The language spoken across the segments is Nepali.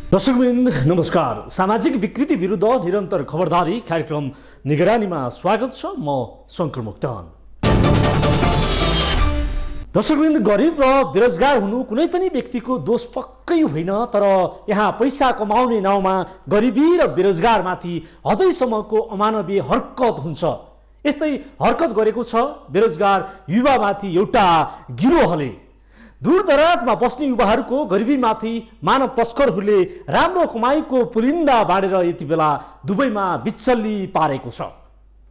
दर्शकवृन्द नमस्कार। सामाजिक विकृति विरुद्ध निरन्तर खबरदारी कार्यक्रम निगरानीमा स्वागत छ। म शङ्कर मोक्तान। दर्शकवृन्द, गरिब र बेरोजगार हुनु कुनै पनि व्यक्तिको दोष पक्कै होइन, तर यहाँ पैसा कमाउने नाउँमा गरिबी र बेरोजगारमाथि हदैसम्मको अमानवीय हरकत हुन्छ। यस्तै हरकत गरेको छ बेरोजगार युवामाथि एउटा गिरोहले। दूरदराजमा बस्ने युवाहरूको गरिबीमाथि मानव तस्करहरूले राम्रो कमाईको पुलिन्दा बाँडेर यति बेला दुबईमा बिचल्ली पारेको छ।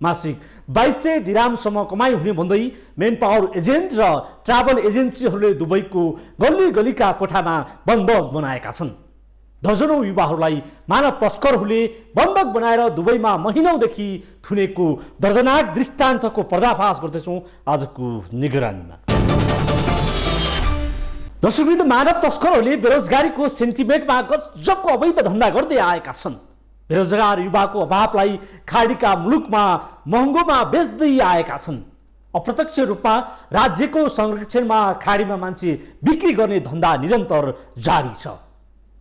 मासिक 2200 दिरामसम्म कमाई हुने भन्दै मेन पावर एजेन्ट र ट्राभल एजेन्सीहरूले दुबईको गल्ली गल्लीका कोठामा बन्दक बनाएका छन्। दर्जनौं युवाहरूलाई मानव तस्करहरूले बन्दक बनाएर दुबईमा महिनौदेखि थुनेको दर्दनाक दृष्टान्तको पर्दाफास गर्दैछौँ आजको निगरानीमा। दर्शकवृन्द, मानव तस्करहरूले बेरोजगारीको सेन्टिमेन्टमा गजबको अवैध धन्दा गर्दै आएका छन्। बेरोजगार युवाको अभावलाई खाडीका मुलुकमा महँगोमा बेच्दै आएका छन्। अप्रत्यक्ष रूपमा राज्यको संरक्षणमा खाडीमा मान्छे बिक्री गर्ने धन्दा निरन्तर जारी छ।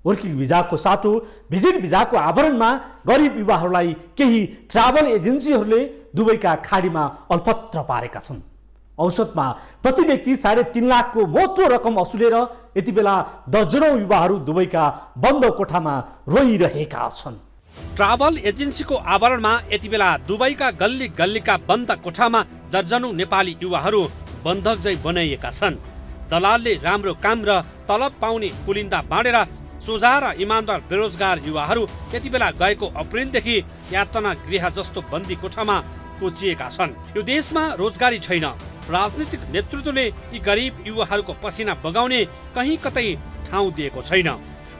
वर्किङ भिजाको साटो भिजिट भिजाको आवरणमा गरिब युवाहरूलाई केही ट्राभल एजेन्सीहरूले दुबईका खाडीमा अल्पत्र पारेका छन्। औसतमा प्रति व्यक्ति 3.5 लाखको मोटो रकम असुलेर यति बेला दर्जनौं युवाहरू दुबईका बन्द कोठामा रोइरहेका छन्। ट्राभल एजेन्सीको आवरणमा यति बेला दुबईका गल्ली गल्लीका बन्द कोठामा दर्जनौं नेपाली युवाहरू बन्धक झै बनाइएका छन्। दलालले राम्रो काम र तलब पाउने पुलिन्दा बाँडेर सोझा र इमानदार बेरोजगार युवाहरू यति बेला गएको अप्रिलदेखि यातना गृह जस्तो बन्दी कोठामा कोचिएका छन्। यो देशमा रोजगारी छैन। राजनीतिक नेतृत्वले यी गरिब युवाहरूको पसिना बगाउने कहीँ कतै ठाउँ दिएको छैन।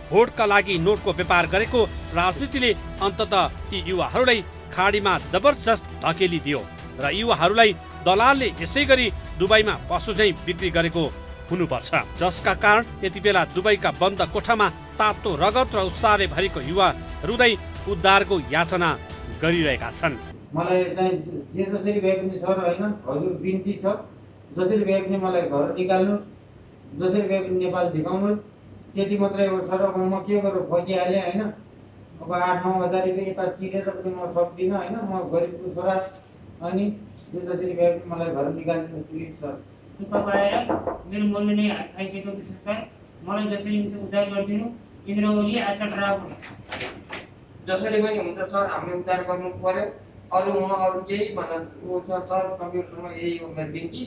भोटका लागि नोटको व्यापार गरेको राजनीतिले अन्ततः यी युवाहरूलाई खाडीमा जबरजस्त धकेलिदियो र युवाहरूलाई दलालले यसै गरी दुबईमा पशु झैँ बिक्री गरेको हुनुपर्छ, जसका कारण यति बेला दुबईका बन्द कोठामा तातो रगत र उत्साहले भरिको युवा रुँदै उद्धारको याचना गरिरहेका छन्। मलाई चाहिँ जे जसरी भए पनि सर होइन, हजुर बिन्ती छ, जसरी भए पनि मलाई घर निकाल्नुहोस्, जसरी भए पनि नेपाल झिकाउनुहोस्, त्यति मात्रै हो सर। अब म के गरेर फसिहालेँ होइन। अब 8-9 हजार रुपियाँ यता तिरेर पनि म सक्दिनँ होइन। म गरिबको छोरा अनि जे जसरी भए पनि मलाई घर निकाल्नु प्लिज सर। तपाईँ आएर मेरो मनले नै हात खाइसकेको छ सर। मलाई जसरी हुन्छ उद्धार गरिदिनु। इन्द्रवली आशा ट्राभल जसरी पनि हुन्छ सर, हामीले उद्धार गर्नु पर्यो। अरू केही भन्नु सर, कम्प्युटरमा यही हो मेरो बिन्ती।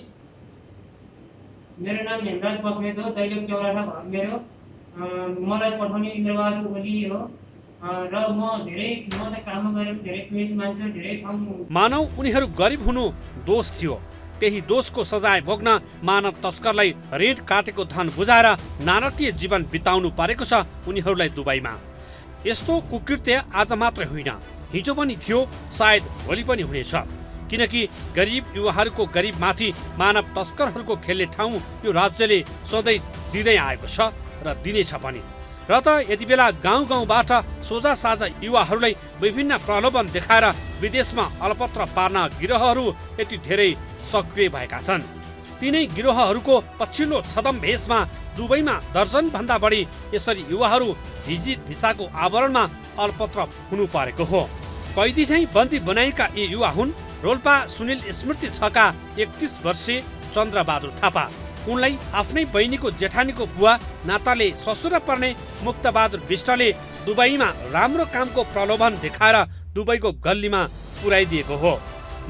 मेरो नाम हेमराज बस्नेत हो, दैलेख चौराहा घर मेरो। मलाई पठाउने इन्द्रबहादुर ओली हो र म त काम गरेर धेरै पीडित मान्छे धेरै ठाउँ। मानव उनीहरू गरिब हुनु दोष थियो। त्यही दोषको सजाय भोग्न मानव तस्करलाई ऋण काटेको धन बुझाएर नारकीय जीवन बिताउनु परेको छ उनीहरूलाई दुबईमा। यस्तो कुकृत्य आज मात्रै होइन, हिजो पनि थियो, सायद भोलि पनि हुनेछ। किनकि गरिब युवाहरूको गरिबमाथि मानव तस्करहरूको खेल्ने ठाउँ यो राज्यले सधैँ दिँदै आएको छ र दिनेछ पनि। र त यति बेला गाउँ गाउँबाट सोझा साझा युवाहरूलाई विभिन्न प्रलोभन देखाएर विदेशमा अलपत्र पार्न गिरोहहरू यति धेरै सक्रिय भएका छन्। तिनै गिरोहहरूको पछिल्लो छदमभेषमा दुबईमा दर्जनभन्दा बढी यसरी युवाहरू भिजिट भिसाको आवरणमा अल्पत्र हुनु परेको हो। कैदी चाहिँ बन्दी बनाएका यी युवा हुन् रोल्पा सुनिल स्मृति 6 का 31 वर्षीय चन्द्रबहादुर थापा। उनलाई आफ्नै बहिनीको जेठानीको बुवा नाताले ससुरा पर्ने मुक्तबहादुर विष्टले दुबईमा राम्रो कामको प्रलोभन देखाएर दुबईको गल्लीमा पुर्याइदिएको हो।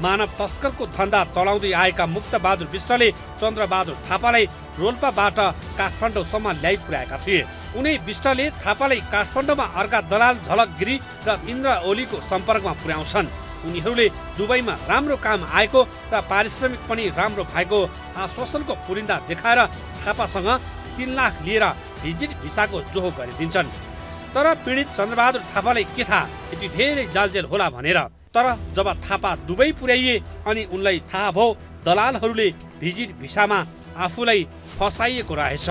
मानव तस्करको धन्दा चलाउँदै आएका मुक्तबहादुर विष्टले चन्द्रबहादुर थापालाई रोल्पाबाट काठमाडौँसम्म ल्याइ पुर्याएका थिए। उनै विष्टले थापालाई काठमाडौँमा अर्का दलाल झलक गिरी र इन्द्र ओलीको सम्पर्कमा पुर्याउँछन्। उनीहरूले दुबईमा राम्रो काम आएको र पारिश्रमिक पनि राम्रो भएको आश्वासनको पुलिन्दा देखाएर थापासँग 3 लाख लिएर भिजिट भिसाको जोहो गरिदिन्छन्। तर पीडित चन्द्रबहादुर थापालाई के थाहा यति धेरै जालजेल होला भनेर। तर जब थापा दुबई पुर्याइए अनि उनलाई थाहा भयो दलालहरूले भिजिट भिसामा आफूलाई फसाइएको रहेछ।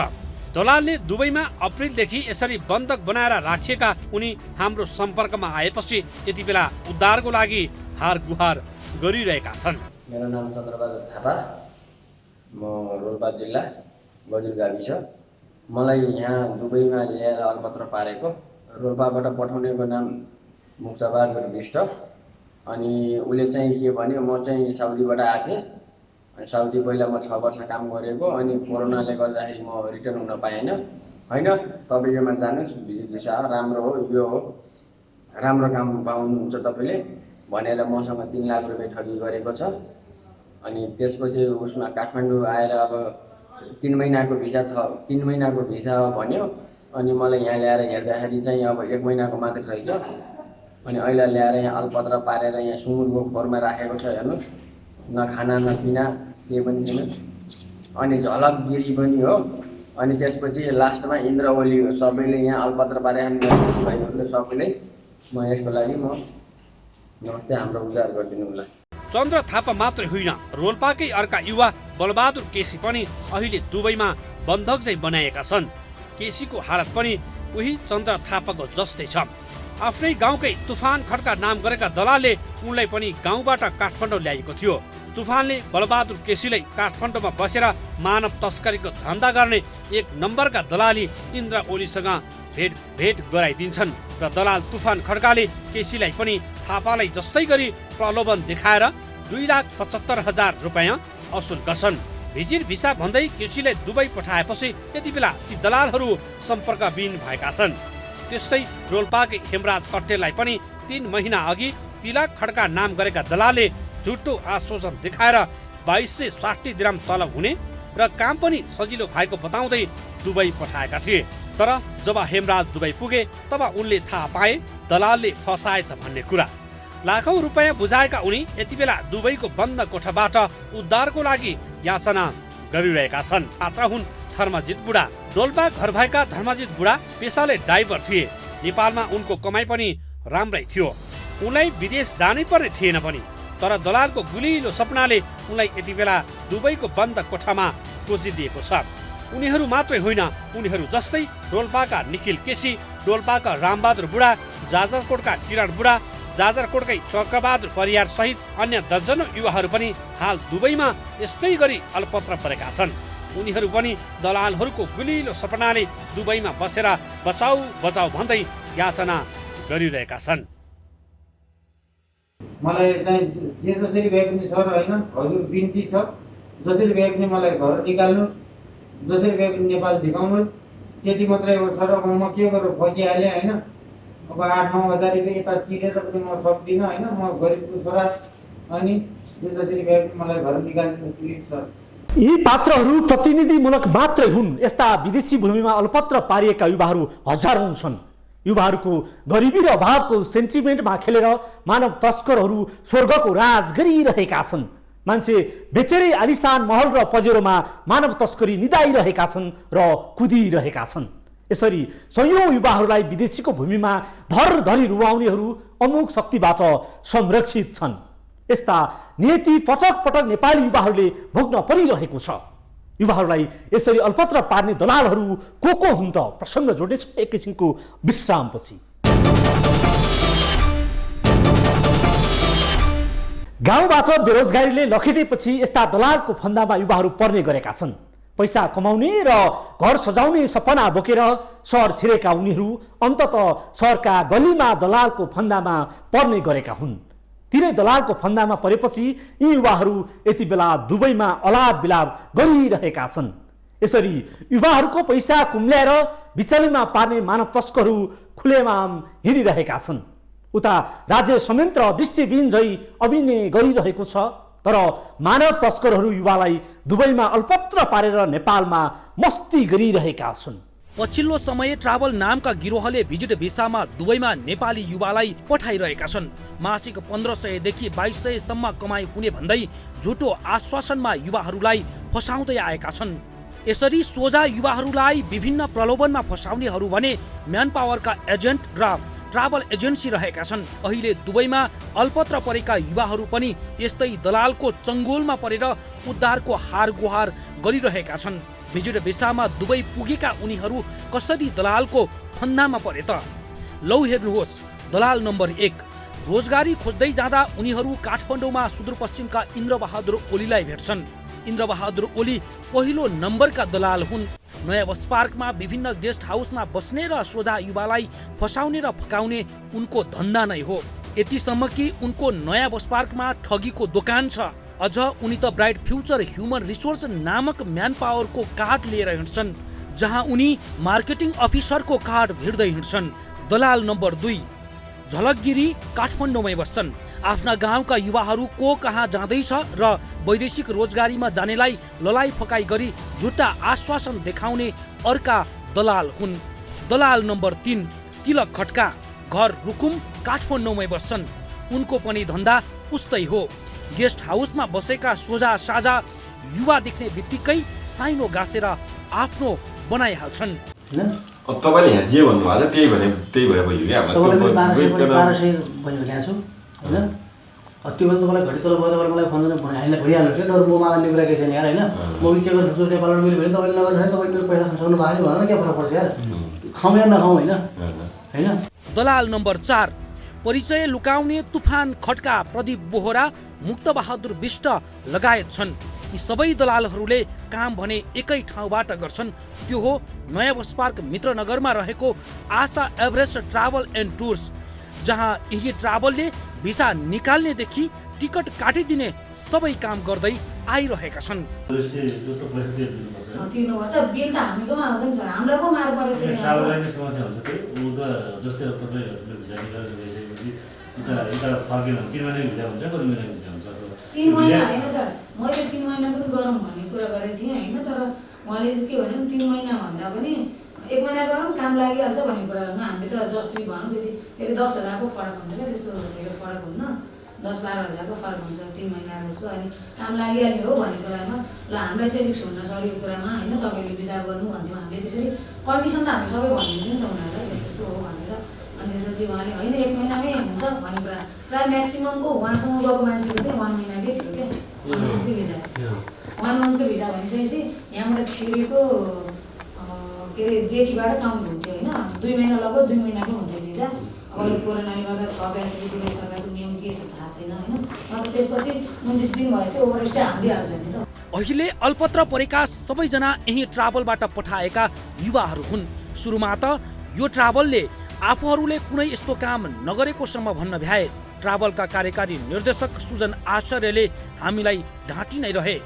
दलालले दुबईमा अप्रिलदेखि यसरी बन्धक बनाएर राखिएका उनी हाम्रो सम्पर्कमा आएपछि यति बेला उद्धारको लागि हार गुहार गरिरहेका छन्। मेरो नाम चन्द्रबहादुर थापा, म रोल्पा जिल्ला बजुर गाविस। मलाई यहाँ दुबईमा ल्याएर अलपत्र पारेको रोल्पाबाट पठाउनेको नाम मुक्तबहादुर विष्ट। अनि उसले चाहिँ के भन्यो, म चाहिँ साउदीबाट आएको थिएँ। अनि साउदी पहिला म 6 वर्ष काम गरेको, अनि कोरोनाले गर्दाखेरि म रिटर्न हुन पाएन। होइन, तपाईँ योमा जानुहोस्, भिजिट भिसा राम्रो हो, यो हो, राम्रो काम पाउनुहुन्छ तपाईँले भनेर मसँग 3 लाख रुपियाँ ठगी गरेको छ। अनि त्यसपछि उसमा काठमाडौँ आएर अब 3 महिनाको भिसा छ, 3 महिनाको भिसा भन्यो। अनि मलाई यहाँ ल्याएर हेर्दाखेरि चाहिँ अब 1 महिनाको मात्रै रहेछ। अनि अहिले ल्याएर यहाँ अलपत्र पारेर यहाँ सुँगुरको खोरमा राखेको छ। हेर्नुहोस्, न खाना न पिना केही पनि छैन। अनि झलकगिरी पनि हो। अनि त्यसपछि लास्टमा इन्द्रवली हो। सबैले यहाँ अलपत्र पारेर भाइहरूले सबैले म यसको लागि म नमस्ते हाम्रो उद्धार गरिदिनु होला। चन्द्र थापा मात्रै होइन, रोल्पाकै अर्का युवा बलबहादुर केसी पनि अहिले दुबईमा बन्धक चाहिँ बनाएका छन्। केसीको हालत पनि उही चन्द्र थापाको जस्तै छ। आफ्नै गाउँकै तुफान खड्का नाम गरेका दलालले उनलाई पनि गाउँबाट काठमाडौँ ल्याएको थियो। तुफानले बलबहादुर केसीलाई काठमाडौँमा बसेर मानव तस्करीको धन्दा गर्ने 1 नम्बरका दलाली इन्द्र ओलीसँग भेट गराइदिन्छन् र दलाल तुफान खड्काले केसीलाई पनि थापालाई जस्तै गरी प्रलोभन देखाएर 2,75,000 रुपियाँ असुल गर्छन्। भिजिट भिसा भन्दै केसीलाई दुबई पठाएपछि यति बेला ती दलालहरू सम्पर्कविहीन भएका छन्। त्यस्तै रोल्पाकै हेमराज कट्टेललाई पनि 3 महिना अघि तिलक खड्का नाम गरेका दलालले झुटो आश्वासन देखाएर 2260 दिरहम तलब हुने र काम पनि सजिलो भएको बताउँदै दुबई पठाएका थिए। तर जब हेमराज दुबई पुगे तब उनले थाहा पाए दलालले फसाएछ भन्ने कुरा। लाखौं रुपियाँ बुझाएका उनी यति बेला दुबईको बन्द कोठाबाट उद्धारको लागि याचना गरिरहेका छन्। पात्र हुन् धर्मजित बुढा। डोल्पा घर भएका धर्मजित बुढा पेसाले ड्राइभर थिए। नेपालमा उनको कमाइ पनि राम्रै थियो। उनलाई विदेश जानै पर्ने थिएन पनि। तर दलालको गुलिलो सपनाले उनलाई यति बेला दुबईको बन्द कोठामा कोचिदिएको छ। उनीहरू मात्रै होइन, उनीहरू जस्तै रोल्पाका निखिल केसी, डोल्पाका रामबहादुर बुढा, जाजरकोटका किरण बुढा, जाजरकोटकै चक्रबहादुर परियार सहित अन्य दर्जनौं युवाहरू पनि हाल दुबईमा यस्तै गरी अलपत्र परेका छन्। उनीहरू पनि दलालहरूको गुलिलो सपनाले दुबईमा बसेर बचाऊ बचाऊ भन्दै याचना गरिरहेका छन्। मलाई चाहिँ जे जसरी भए पनि सर होइन, हजुर बिन्ती छ, जसरी भए पनि मलाई घर निकाल्नुहोस्, जसरी भए पनि नेपाल झिकाउनुहोस्। त्यति मात्रै हो सर। म के गरौँ, फसिहालेँ होइन। अब 8-9 हजार रुपियाँ यता तिरेर पनि म सक्दिनँ होइन। म गरिबको छोरा। अनि जे जसरी भए पनि मलाई घर निकाल्नु प्लिज सर। यी पात्रहरू प्रतिनिधिमूलक मात्रै हुन्। यस्ता विदेशी भूमिमा अलपत्र पारिएका युवाहरू हजारौं छन्। युवाहरूको गरिबी र अभावको सेन्टिमेन्टमा खेलेर मानव तस्करहरू स्वर्गको राज गरिरहेका छन्। मान्छे बेचेरै आलिसान महल र पजेरोमा मानव तस्करी निदाइरहेका छन् र कुदिरहेका छन्। यसरी सयौं युवाहरूलाई विदेशीको भूमिमा धरधरी रुवाउनेहरू अमुक शक्तिबाट संरक्षित छन्। यस्ता नियति पटक पटक नेपाली युवाहरूले भोग्न परिरहेको छ। युवाहरूलाई यसरी अलपत्र पार्ने दलालहरू को हुन् त? प्रसङ्ग जोड्नेछ एकैछिनको विश्रामपछि। गाउँबाट बेरोजगारीले लखेटेपछि यस्ता दलालको फन्दामा युवाहरू पर्ने गरेका छन्। पैसा कमाउने र घर सजाउने सपना बोकेर सहर छिरेका उनीहरू अन्ततः सहरका गलीमा दलालको फन्दामा पर्ने गरेका हुन्। तिनै दलालको फन्दामा परेपछि यी युवाहरू यति बेला दुबईमा अलाप बिलाप गरिरहेका छन्। यसरी युवाहरूको पैसा कुम्ल्याएर बिचलीमा पार्ने मानव तस्करहरू खुलेआम हिँडिरहेका छन्। उता राज्य संयन्त्र दृष्टिविहीन झै अभिनय गरिरहेको छ। तर मानव तस्करहरू युवालाई दुबईमा अल्पत्र पारेर नेपालमा मस्ती गरिरहेका छन्। पछिल्लो समय ट्राभल नामका गिरोहले भिजिट भिसामा दुबईमा नेपाली युवालाई पठाइरहेका छन्। मासिक 1500 देखि 2200 सम्म कमाइ हुने भन्दै झुटो आश्वासनमा युवाहरूलाई फसाउँदै आएका छन्। यसरी सोझा युवाहरूलाई विभिन्न प्रलोभनमा फसाउनेहरू भने म्यान पावरका एजेन्ट र ट्राभल एजेन्सी रहेका छन्। अहिले दुबईमा अल्पत्र परेका युवाहरू पनि यस्तै दलालको चङ्गोलमा परेर उद्धारको हार गुहार गरिरहेका छन्। भिजिट भिसामा दुबई पुगेका उनीहरू कसरी दलालको फन्दामा परे त? लौ हेर्नुहोस् दलाल नम्बर 1। रोजगारी खोज्दै जाँदा उनीहरू काठमाडौँमा सुदूरपश्चिमका इन्द्रबहादुर ओलीलाई भेट्छन्। इन्द्रबहादुर ओली पहिलो नम्बरका दलाल हुन्। नयाँ बस पार्कमा विभिन्न गेस्ट हाउसमा बस्ने र सोझा युवालाई फसाउने र फकाउने उनको धन्दा नै हो। यतिसम्म कि उनको नयाँ बस पार्कमा ठगीको दोकान छ। अझ उनी त ब्राइट फ्युचर ह्युमन रिसोर्स नामक म्यान पावरको कार्ड लिएर हिँड्छन्, जहाँ उनी मार्केटिङ अफिसरको कार्ड भिड्दै हिँड्छन्। दलाल नम्बर 2 झलकगिरी काठमाडौँमै बस्छन्। आफ्ना गाउँका युवाहरू को कहाँ जाँदैछ र वैदेशिक रोजगारीमा जानेलाई ललाइ फकाइ गरी झुट्टा आश्वासन देखाउने अर्का दलाल हुन्। दलाल नम्बर 3 तिलक खड्का, घर रुकुम काठमाडौँमै बस्छन्। उनको पनि धन्दा उस्तै हो। गेस्ट हाउसमा बसेका सोझा साझा युवा देख्ने बित्तिकै साइनो गाँसेर आफ्नो बनाइहाल्छन्। अब तपाईँले यहाँ जे भन्नुभएको छ त्यही भए भयो क्या। तपाईँलाई 1200 ल्याएको छु होइन। त्यो बेला तपाईँलाई घडी तल भयो तपाईँले मलाई फोन भइहाल्नु थियो। डर ममा आउने कुरा केही छैन यार होइन। म के गर्छु नेपालमा मैले भने तपाईँले नगर्नु तपाईँले मेरो पैसा खसाउनु भयो भने के फरक पर्छ यार। खाउँ या नखाउँ होइन होइन। दलाल नम्बर 4 परिचय लुकाउने तुफान खड्का, प्रदीप बोहरा, मुक्तबहादुर विष्ट लगायत छन्। यी सबै दलालहरूले काम भने एकै ठाउँबाट गर्छन्, त्यो हो नयाँ बस पार्क मित्रनगरमा रहेको आशा एभरेस्ट ट्राभल एन्ड टुर्स, जहाँ यही ट्राभलले भिसा निकाल्नेदेखि टिकट काटिदिने सबै काम गर्दै आइरहेका छन्। तिर्नुपर्छ बिल त हामीकोमा आउँछ नि सर, हामीलाई पो मार परेछ। समस्या हुन्छ त्यो जस्तै अब तपाईँले भिसा निकालेर गइसकेपछि उता फर्केन 3 महिना भिसा हुन्छ, कति महिना भिसा हुन्छ? 3 महिना होइन सर, मैले 3 महिना पनि गरौँ भन्ने कुरा गरेको थिएँ होइन। तर उहाँले चाहिँ के भन्यो 3 महिना भन्दा पनि 1 महिना गरौँ काम लागिहाल्छ भन्ने कुरा गर्नु। हामीले त जस्तै भनौँ त्यति 10,000को फरक हुन्छ क्या, त्यस्तो धेरै फरक हुन्न। 10-12 हजारको फरक हुन्छ 3 महिना रोजको। अनि काम लागिहाल्ने हो भन्ने कुरामा ल हामीलाई चाहिँ रिक्स हुन सक्यो कुरामा होइन। तपाईँले विचार गर्नु भन्थ्यौँ हामीले, त्यसरी कन्डिसन त हामी सबै भनिदिन्थ्यौँ नि त उनीहरूलाई यस्तो हो भनेर। अनि त्यसपछि उहाँले होइन 1 महिनामै हुन्छ भन्ने कुरा। प्रायः म्याक्सिममको उहाँसँग गएको मान्छेको चाहिँ 1 महिनाकै थियो क्या, 1 मन्थकै भिजा। 1 मन्थको भिजा भनिसकेपछि यहाँबाट छिरेको के अरे देखिबाट काउन्ट हुन्थ्यो होइन। 2 महिना लगभग 2 महिनाको हुन्थ्यो भिजा। अब अहिले कोरोनाले गर्दा थप एसएससीले सरकारको नियम के छ थाहा छैन होइन। अन्त त्यसपछि 29 दिन भएपछि ओभरस्टे हालिदिइहाल्छ नि त। अहिले अल्पत्र परेका सबैजना यही ट्राभलबाट पठाएका युवाहरू हुन्। सुरुमा त यो ट्राभलले आफूहरूले कुनै यस्तो काम नगरेकोसम्म भन्न भ्याए। ट्राभलका कार्यकारी निर्देशक सुजन आचार्यले हामीलाई ढाँटी नै रहे।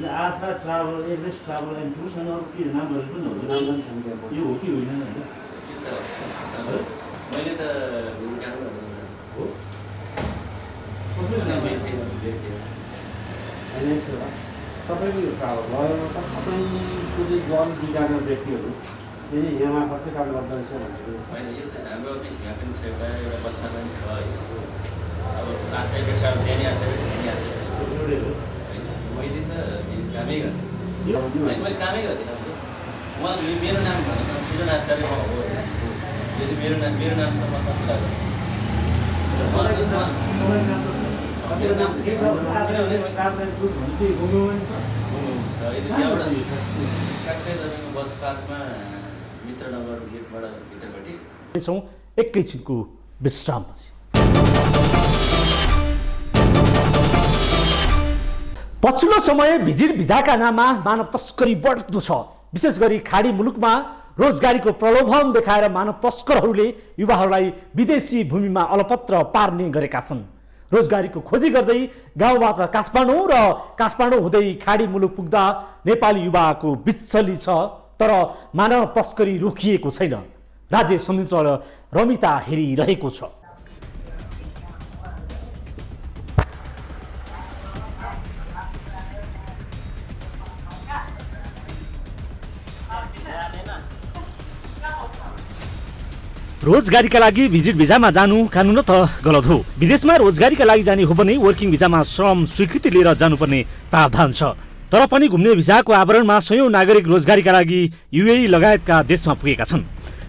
Asha travel Everest travel and tours अनि अरू के नामहरू पनि हुन्छ, यो हो कि होइन? मैले त तपाईँको यो ट्राभल भयो त तपाईँको चाहिँ जन बिगार्ने व्यक्तिहरू फेरि यहाँ मार्फतै काम गर्दो रहेछ भनेको होइन। यस्तो छ हाम्रो यहाँ पनि छ एउटा बस्न पनि छ है। अब आशा पेसा बिहानी आशा होइन मैले त कामै गरेँ, मैले कामै गर्दिनँ। उहाँ मेरो नाम भनेको सुजन आचार्य हो होइन। यो चाहिँ मेरो नामसँग मसँग कुरा गर्छु। मेरो नाम किनभने बस पार्कमा मित्रनगर गेटबाट भित्रपट्टि एकैछिनको विश्रामपछि। पछिल्लो समय भिजिट भिजाका नाममा मानव तस्करी बढ्दो छ। विशेष गरी खाडी मुलुकमा रोजगारीको प्रलोभन देखाएर मानव तस्करहरूले युवाहरूलाई विदेशी भूमिमा अलपत्र पार्ने गरेका छन्। रोजगारीको खोजी गर्दै गाउँबाट काठमाडौँ र काठमाडौँ हुँदै खाडी मुलुक पुग्दा नेपाली युवाको बिचली छ। तर मानव तस्करी रोकिएको छैन। राज्य संयन्त्र रमिता हेरिरहेको छ। रोजगारीका लागि भिजिट भिजामा जानु कानुन त गलत हो। विदेशमा रोजगारीका लागि जाने हो भने वर्किङ भिजामा श्रम स्वीकृति लिएर जानुपर्ने प्रावधान छ। तर पनि घुम्ने भिजाको आवरणमा सयौं नागरिक रोजगारीका लागि युएई लगायतका देशमा पुगेका छन्।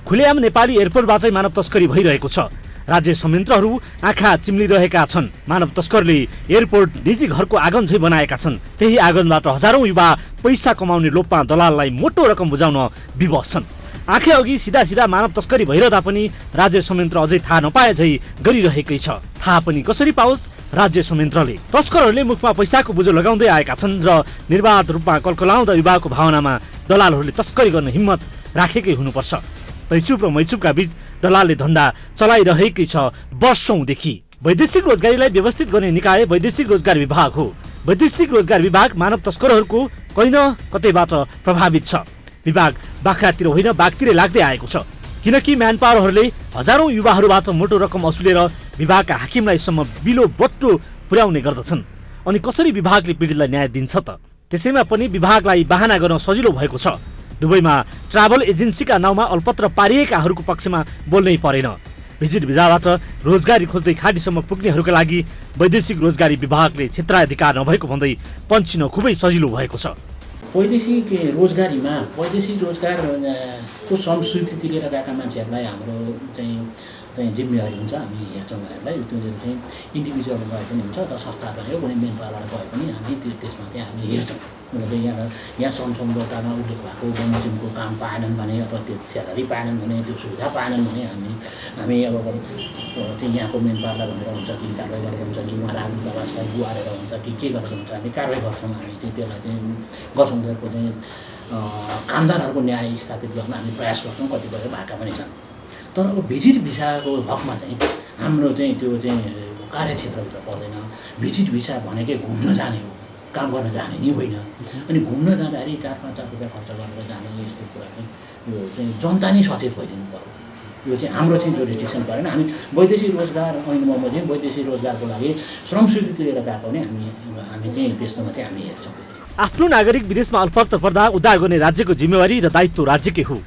खुलेआम नेपाली एयरपोर्टबाटै मानव तस्करी भइरहेको छ। राज्य संयन्त्रहरू आँखा चिम्लिरहेका छन्। मानव तस्करले एयरपोर्ट निजी घरको आँगन झै बनाएका छन्। त्यही आँगनबाट हजारौं युवा पैसा कमाउने लोभमा दलाललाई मोटो रकम बुझाउन विवश छन्। आँखे अघि सिधा मानव तस्करी भइरहँदा पनि राज्य संयन्त्र अझै थाहा नपाए झै गरिरहेकै छ। थाहा पनि कसरी पाओस्? राज्य संयन्त्रले। तस्करहरूले मुखमा पैसाको बुझो लगाउँदै आएका छन् र निर्वाध रूपमा कल्कलाउँदा युवाको भावनामा दलालहरूले तस्करी गर्न हिम्मत राखेकै हुनुपर्छ। तैचुप र मैचुपका बीच दलालले धन्दा चलाइरहेकै छ वर्षौंदेखि। वैदेशिक रोजगारीलाई व्यवस्थित गर्ने निकाय वैदेशिक रोजगार विभाग हो। वैदेशिक रोजगार विभाग मानव तस्करहरूको कहीँ न कतैबाट प्रभावित छ। विभाग बाख्रातिर होइन बाघतिरै लाग्दै आएको छ, किनकि म्यानपावरहरूले हजारौं युवाहरूबाट मोटो रकम असुलेर विभागका हाकिमलाईसम्म बिलो बट्टो पुर्याउने गर्दछन्। अनि कसरी विभागले पीडितलाई न्याय दिन्छ त? त्यसैमा पनि विभागलाई बहाना गर्न सजिलो भएको छ। दुबईमा ट्राभल एजेन्सीका नाउँमा अलपत्र पारिएकाहरूको पक्षमा बोल्नै परेन। भिजिट भिजाबाट रोजगारी खोज्दै खाडीसम्म पुग्नेहरूका लागि वैदेशिक रोजगारी विभागले क्षेत्राधिकार नभएको भन्दै पन्छिन खुबै सजिलो भएको छ। वैदेशिक रोजगारीमा वैदेशिक रोजगारको श्रम स्वीकृति लिएर गएका मान्छेहरूलाई हाम्रो चाहिँ जिम्मेवारी हुन्छ। हामी हेर्छौँ उहाँहरूलाई। त्यो चाहिँ इन्डिभिजुअल गए पनि हुन्छ अथवा संस्था भयो कुनै मेनपावरबाट गए पनि हामी त्यसमा चाहिँ हामी हेर्छौँ। उनीहरूले यहाँ श्रम सम्झौतामा उल्लेख भएको बमोजिमको काम पाएनन् भने अथवा त्यो स्यालेरी पाएनन् भने त्यो सुविधा पाएनन् भने हामी अब चाहिँ यहाँको मेनपावरलाई भनेर हुन्छ कि कारवाही गरेर हुन्छ कि उहाँ राजदूतावासलाई गुहारेर हुन्छ कि के गरेर हुन्छ हामी कारवाही गर्छौँ। हामी चाहिँ त्यसलाई चाहिँ गर्छौँ। त्यसको चाहिँ कामदारहरूको न्याय स्थापित गर्न हामी प्रयास गर्छौँ। कतिपय भएका पनि छन्। तर अब भिजिट भिसाको हकमा चाहिँ हाम्रो चाहिँ त्यो चाहिँ कार्यक्षेत्रभित्र पर्दैन। भिजिट भिसा भनेकै घुम्न जाने हो, काम गर्न जाने नि होइन। अनि घुम्न जाँदाखेरि 4-5 लाख रुपियाँ खर्च गरेर जाने यस्तो कुरा चाहिँ यो चाहिँ जनता नै सचेत भइदिनु पर्यो। यो चाहिँ हाम्रो चाहिँ जो रिस्ट्रिक्सन परेन। हामी वैदेशिक रोजगार ऐन बमोजिम वैदेशिक रोजगारको लागि श्रम स्वीकृति लिएर गएको भने हामी चाहिँ त्यस्तोमा चाहिँ हामी हेर्छौँ। आफ्नो नागरिक विदेशमा अल्पत्र पर्दा उद्धार गर्ने राज्यको जिम्मेवारी र दायित्व राज्यकै हो।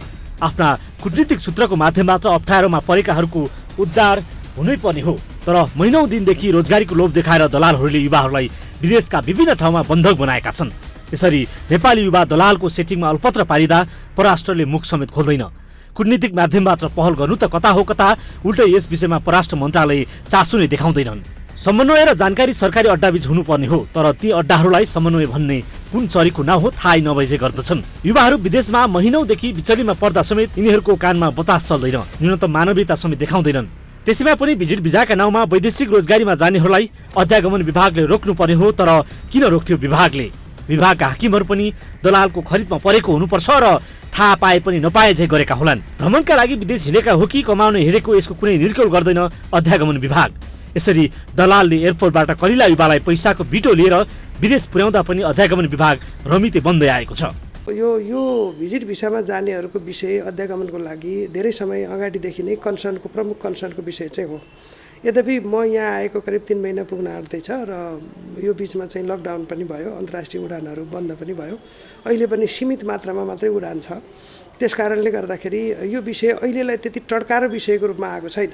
आफ्ना कूटनीतिक सूत्रको माध्यमबाट अप्ठ्यारोमा परेकाहरूको उद्धार हुनै पर्ने हो। तर महिनौं दिनदेखि रोजगारीको लोभ देखाएर दलालहरूले युवाहरूलाई विदेशका विभिन्न ठाउँमा बन्धक बनाएका छन्। यसरी नेपाली युवा दलालको सेटिङमा अल्पत्र पारिदा परराष्ट्रले मुख समेत खोल्दैन। कूटनीतिक माध्यमबाट पहल गर्नु त कता हो कता, उल्टै यस विषयमा परराष्ट्र मन्त्रालय चासो नै देखाउँदैनन्। समन्वय र जानकारी सरकारी अड्डाबीच हुनुपर्ने हो, तर ती अड्डाहरूलाई समन्वय भन्ने कुन चरीको नाउँ हो थाहै नभइजे गर्दछन्। युवाहरू विदेशमा महिनौदेखि बिचलीमा पर्दा समेत यिनीहरूको कानमा बतास चल्दैन, न्यूनतम मानवीयता समेत देखाउँदैनन्। त्यसैमा पनि भिजिट भिजाका नाउँमा वैदेशिक रोजगारीमा जानेहरूलाई अध्यागमन विभागले रोक्नु पर्ने हो। तर किन रोक्थ्यो विभागले? विभागका हाकिमहरू पनि दलालको खरिदमा परेको हुनुपर्छ र थाहा पाए पनि नपाए झै गरेका होलान्। भ्रमणका लागि विदेश हिँडेका हो कि कमाउन हिँडेको यसको कुनै निर्कल गर्दैन अध्यागमन विभाग। यसरी दलालले एयरपोर्टबाट कलिला युवालाई पैसाको बिटो लिएर विदेश पुर्याउँदा पनि अध्यागमन विभाग रमिते बन्दै आएको छ। यो भिजिट भिसामा जानेहरूको विषय अध्यागमनको लागि धेरै समय अगाडिदेखि नै प्रमुख कन्सर्नको विषय चाहिँ हो। यद्यपि म यहाँ आएको करिब 3 महिना पुग्न आँट्दैछ र यो बिचमा चाहिँ लकडाउन पनि भयो, अन्तर्राष्ट्रिय उडानहरू बन्द पनि भयो। अहिले पनि सीमित मात्रामा मात्रै उडान छ। त्यस कारणले गर्दाखेरि यो विषय अहिलेलाई त्यति टड्कारो विषयको रूपमा आएको छैन।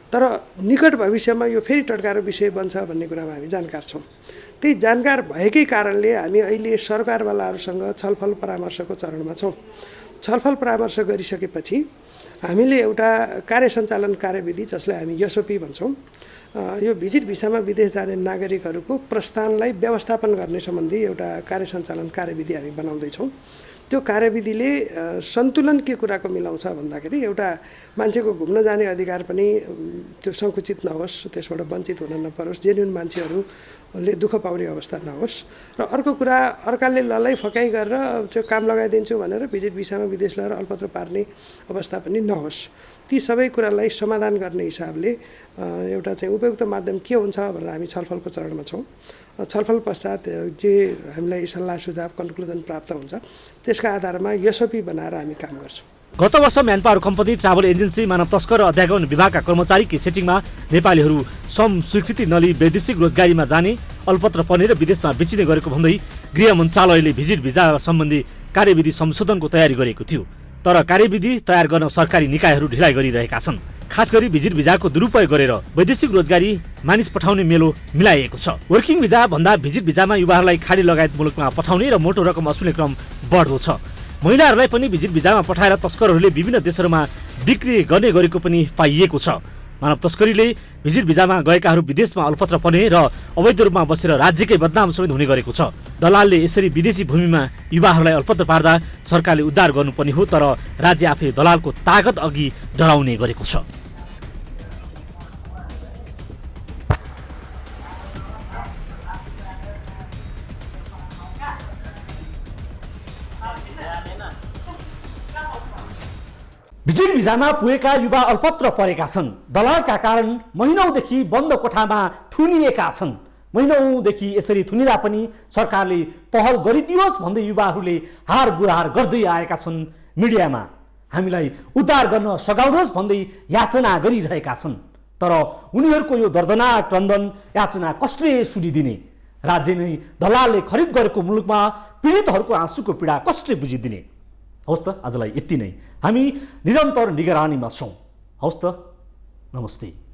तर निकट भविष्यमा यो फेरि टड्कारो विषय बन्छ भन्ने कुरामा हामी जानकार छौँ। त्यही जानकार भएकै कारणले हामी अहिले सरकारवालाहरूसँग छलफल परामर्शको चरणमा छौँ। छलफल परामर्श गरिसकेपछि हामीले एउटा कार्यसञ्चालन कार्यविधि जसलाई हामी एसओपी भन्छौँ, यो भिजिट भिसामा विदेश जाने नागरिकहरूको प्रस्थानलाई व्यवस्थापन गर्ने सम्बन्धी एउटा कार्यसञ्चालन कार्यविधि हामी बनाउँदैछौँ। त्यो कार्यविधिले सन्तुलन के कुराको मिलाउँछ भन्दाखेरि एउटा मान्छेको घुम्न जाने अधिकार पनि त्यो सङ्कुचित नहोस्, त्यसबाट वञ्चित हुन नपरोस्, जेन्युन मान्छेहरूले दुःख पाउने अवस्था नहोस्। र अर्को कुरा, अर्काले ललै फकाइ गरेर त्यो काम लगाइदिन्छु भनेर भिजिट भिसामा विदेश लगेर अल्पत्र पार्ने अवस्था पनि नहोस्। ती सबै कुरालाई समाधान गर्ने हिसाबले एउटा चाहिँ उपयुक्त माध्यम के हुन्छ भनेर हामी छलफलको चरणमा छौँ। छलफल पश्चात जे हामीलाई सल्लाह सुझाव कन्क्लुजन प्राप्त हुन्छ त्यसका आधारमा एसओपी बनाएर हामी काम गर्छौँ। गत वर्ष म्यानपावर कम्पनी, ट्राभल एजेन्सी, मानव तस्कर र अध्यागमन विभागका कर्मचारीकी सेटिङमा नेपालीहरू श्रम स्वीकृति नलिई वैदेशिक रोजगारीमा जाने, अल्पत्र पर्ने र विदेशमा बेचिने गरेको भन्दै गृह मन्त्रालयले भिजिट भिजा सम्बन्धी कार्यविधि संशोधनको तयारी गरेको थियो। तर कार्यविधि तयार गर्न सरकारी निकायहरू ढिलाइ गरिरहेका छन्। खास गरी भिजिट भिजाको दुरुपयोग गरेर वैदेशिक रोजगारी मानिस पठाउने मेलो मिलाइएको छ। वर्किङ भिजा भन्दा भिजिट भिजामा युवाहरूलाई खाडी लगायत मुलुकमा पठाउने र मोटो रकम असुल्ने क्रम बढ्दो छ। महिलाहरूलाई पनि भिजिट भिजामा पठाएर तस्करहरूले विभिन्न देशहरूमा बिक्री गर्ने गरेको पनि पाइएको छ। मानव तस्करीले भिजिट भिजामा गएकाहरू विदेशमा अलपत्र पर्ने र अवैध रूपमा बसेर राज्यकै बदनाम समेत हुने गरेको छ। दलालले यसरी विदेशी भूमिमा युवाहरूलाई अल्पत्र पार्दा सरकारले उद्धार गर्नुपर्ने हो, तर राज्य आफै दलालको तागत अघि डराउने गरेको छ। भिजिट भिजामा पुगेका युवा अल्पत्र परेका छन्। दलालका कारण महिनौदेखि बन्द कोठामा थुनिएका छन्। महिनौदेखि यसरी थुनिँदा पनि सरकारले पहल गरिदियोस् भन्दै युवाहरूले हार गुहार गर्दै आएका छन्। मिडियामा हामीलाई उद्धार गर्न सघाउनुहोस् भन्दै याचना गरिरहेका छन्। तर उनीहरूको यो दर्दनाक क्रन्दन याचना कसले सुनिदिने? राज्य नै दलालले खरिद गरेको मुलुकमा पीडितहरूको आँसुको पीडा कसले बुझिदिने? हवस् त, आजलाई यति नै। हामी निरन्तर निगरानीमा छौँ। हवस् त, नमस्ते।